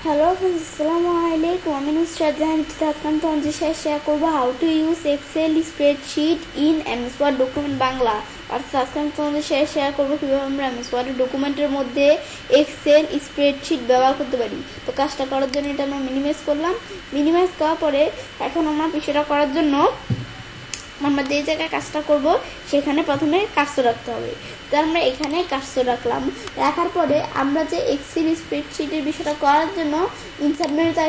Hello friends, Assalamualaikum. আমি নুসরাত জাহান আজকে তোমাদের সাথে শেয়ার করব how to use Excel spreadsheet in MS Word document Bangla. অর্থাৎ আজকে আমি তোমাদের সাথে শেয়ার করব কিভাবে আমরা এমএস ওয়ার্ড ডকুমেন্টের মধ্যে এক্সেল স্প্রেডশিট ব্যবহার করতে পারি। তো কাজটা করার জন্য এটা আমরা মিনিমাইজ করলাম। মিনিমাইজ করার পরে এখন আমরা বিষয়টা করার জন্য আমরা যে জায়গায় কাজটা করব সেখানে প্রথমে কার্সর রাখতে হবে। তো আমরা এখানে কার্সর রাখলাম। রাখার পরে আমরা যে এক্সেল স্প্রেডশিটের বিষয়টা করার জন্য ইনসার্ট মেনুতে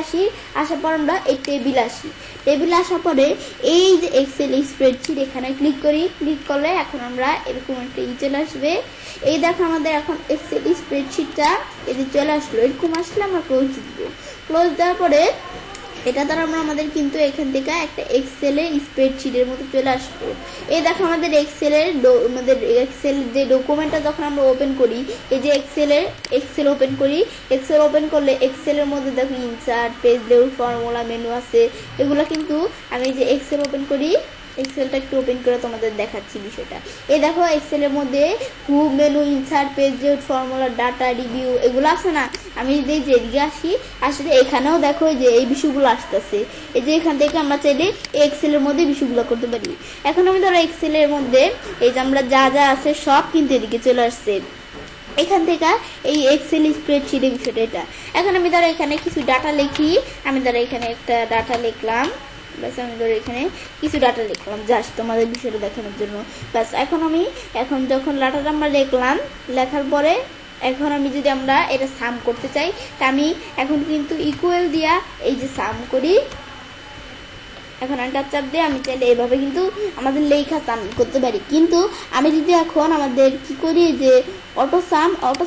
আসার পর আমরা এই টেবিল আসি। টেবিল আসার পরে এই যে এক্সেল স্প্রেডশিট এখানে ক্লিক করি। ক্লিক করলে এখন আমরা এরকম একটা চলে আসবে। এই দেখো আমাদের এখন এক্সেল স্প্রেডশিটটা এই যে চলে আসলো। এরকম আসলে আমরা ক্লোজ দিব। ক্লোজ দেওয়ার পরে এটা দ্বারা আমাদের কিন্তু এখান থেকে একটা এক্সেলের স্প্রেডশিটের মতো চলে আসলো। এই দেখো আমাদের এক্সেল যে ডকুমেন্টটা যখন আমরা ওপেন করি, এই যে এক্সেল ওপেন করি, এক্সেল ওপেন করলে এক্সেলের মধ্যে দেখো insert, page layout, formula, menu আছে। এগুলো কিন্তু আমি যে এক্সেল ওপেন করি, এক্সেলটা একটু ওপেন করে তোমাদের দেখাচ্ছি বিষয়টা। এই দেখো এক্সেলের মধ্যে hook, menu, insert, page layout, formula, data, review এগুলো আছে না। আমি যদি যেদিকে আসলে এখানেও দেখো যে এই বিষয়গুলো আসতেছে। এই যে এখান থেকে আমরা চাইলে এক্সেলের মধ্যে বিষয়গুলো করতে পারি। এখন আমি ধরো এক্সেলের মধ্যে এই যে আমরা যা আছে সব কিন্তু এদিকে চলে আসছে এখান থেকে এই এক্সেল স্প্রেডশিটের বিষয়টা এটা। এখন আমি ধরো এখানে কিছু ডাটা লিখি। আমি ধরো এখানে একটা ডাটা লিখলাম। ব্যাস আমি ধরো এখানে কিছু ডাটা লিখলাম জাস্ট তোমাদের বিষয়টা দেখানোর জন্য। ব্যাস এখন যখন ডাটাটা আমরা লিখলাম, লেখার পরে এখন আমি যদি আমরা এটা সাম করতে চাই, তা আমি এখন কিন্তু ইকুয়াল দিয়া এই যে সাম করি। এখন এন্টার চাপ দিয়ে আমি চাইলে এইভাবে কিন্তু আমাদের লেখা সাম করতে পারি। কিন্তু আমি যদি এখন আমাদের কি করি যে অটো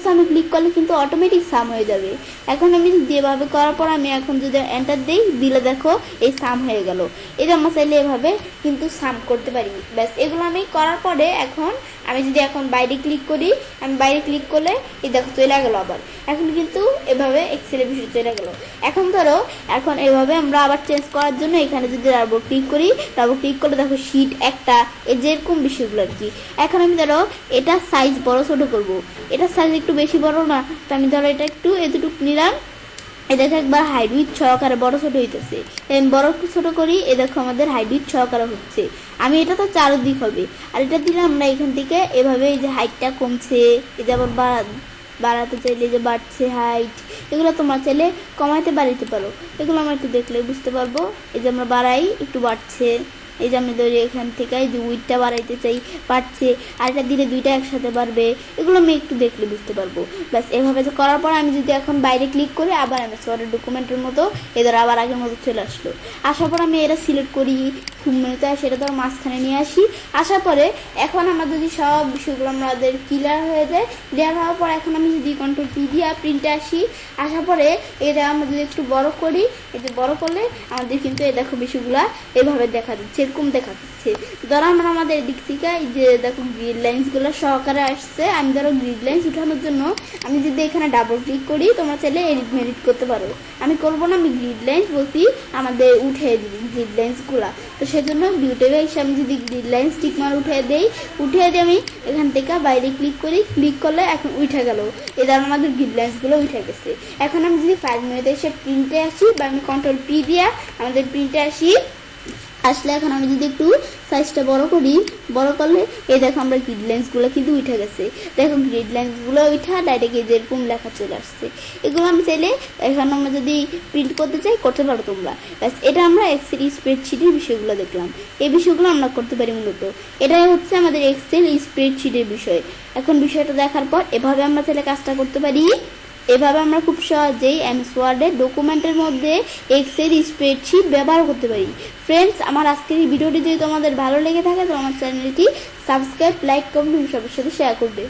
সামে ক্লিক করলে কিন্তু অটোমেটিক সাম হয়ে যাবে। এখন আমি যেভাবে করার পর আমি এখন যদি এন্টার দিলে দেখো এই সাম হয়ে গেল। এটা আমরা চাইলে এভাবে কিন্তু সাম করতে পারি। ব্যাস এগুলো আমি করার পরে এখন আমি যদি এখন বাইরে ক্লিক করি, আমি বাইরে ক্লিক করলে এই দেখো চলে গেল আবার। এখন কিন্তু এভাবে এক্সেলের বিষয় চলে গেল। এখন ধরো এখন এভাবে আমরা আবার চেঞ্জ করার জন্য এখানে যদি ডাবল ক্লিক করি, ডাবল ক্লিক করলে দেখো শিট একটা এই যেরকম বিষয়গুলো আর কি। এখন আমি ধরো এটা সাইজ বড় ছোট করবো, এটা সাইজ একটু বেশি বড় না, তো আমি ধরো এটা একটু এতটুকু নিলাম। এটাকে একবার হাইব্রিড সহকারে বড় ছোট হইতেছে, বড় ছোট করি। এ দেখো আমাদের হাইব্রিড সহকারে হচ্ছে। আমি এটা তো চারদিক হবে, আর এটা দিলে আমরা এখান থেকে এভাবে এই যে হাইটটা কমছে, এই যে আবার বাড়াতে চাইলে যে বাড়ছে হাইট, এগুলো তোমরা চাইলে কমাইতে বাড়াইতে পারো। এগুলো আমরা একটু দেখলে বুঝতে পারবো। এই যে আমরা বাড়াই একটু বাড়ছে। এই যে আমি ধরি এখান থেকে এই যে উইডটা বাড়াইতে চাই, বাড়ছে। আর এটা দিলে দুইটা একসাথে বাড়বে। এগুলো আমি একটু দেখলে বুঝতে পারবো। ব্যাস এভাবে যে করার পর আমি যদি এখন বাইরে ক্লিক করি, আবার আমি ওয়ার্ড ডকুমেন্টের মতো এদের আবার আগের মতো চলে আসলো। আসার পর আমি এটা সিলেক্ট করি, খুব মেনুতে সেটা ধর মাঝখানে নিয়ে আসি। আসার পরে এখন আমরা যদি সব বিষয়গুলো আমাদের ক্লিয়ার হয়ে যায়, ক্লিয়ার হওয়ার পর এখন আমি যদি কন্ট্রোল পি দিয়ে প্রিন্টে আসি। আসার পরে এটা আমরা যদি একটু বড় করি, এই যে বড় করলে আমাদের কিন্তু এই দেখো বিষয়গুলা এভাবে দেখা দিচ্ছে, এরকম দেখা যাচ্ছে। ধরো আমরা আমাদের দিক থেকে এই যে দেখো গ্রিড লাইন্সগুলো সহকারে আসছে। আমি ধরো গ্রিড লাইন্স উঠানোর জন্য আমি যদি এখানে ডাবল ক্লিক করি, তোমরা চাইলে এডিট মেডিট করতে পারো। আমি করবো না, আমি গ্রিড লাইন্স বলছি আমাদের উঠে দিই গ্রিড লাইন্সগুলা। তো সেজন্য ভিউটেবে এসে আমি যদি গ্রিড লাইন্স টিকমার উঠিয়ে দিয়ে আমি এখান থেকে বাইরে ক্লিক করি। ক্লিক করলে এখন উঠে গেল। এবার আমাদের গ্রিড লাইন্সগুলো উঠে গেছে। এখন আমি যদি ফাইল মেনুতে এসে প্রিন্টে আসি, বা আমি কন্ট্রোল পি দিয়ে আমাদের প্রিন্টে আসলে এখন আমি যদি একটু সাইজটা বড় করি, বড় করলে এই দেখো আমরা গ্রিড লাইন্সগুলো কিন্তু উঠে গেছে। দেখো গ্রিড লাইন্সগুলো উঠা ডাইরেক্ট যেরকম লেখা চলে আসছে। এগুলো আমি চাইলে এখন আমরা যদি প্রিন্ট করতে চাই করতে পারো তোমরা। ব্যাস এটা আমরা এক্সেল স্প্রেডশিটের বিষয়গুলো দেখলাম। এই বিষয়গুলো আমরা করতে পারি মূলত। এটাই হচ্ছে আমাদের এক্সেল স্প্রেডশিটের বিষয়। এখন বিষয়টা দেখার পর এভাবে আমরা চাইলে কাজটা করতে পারি। এভাবে আমরা খুব সহজেই এমএস ওয়ার্ডের ডকুমেন্টের মধ্যে এক্সেল স্প্রেডশিট ব্যবহার করতে পারি। ফ্রেন্ডস, আমার আজকের এই ভিডিওটি যদি তোমাদের ভালো লেগে থাকে তো আমার চ্যানেলটি সাবস্ক্রাইব, লাইক, কমেন্ট সবার সাথে শেয়ার করবে।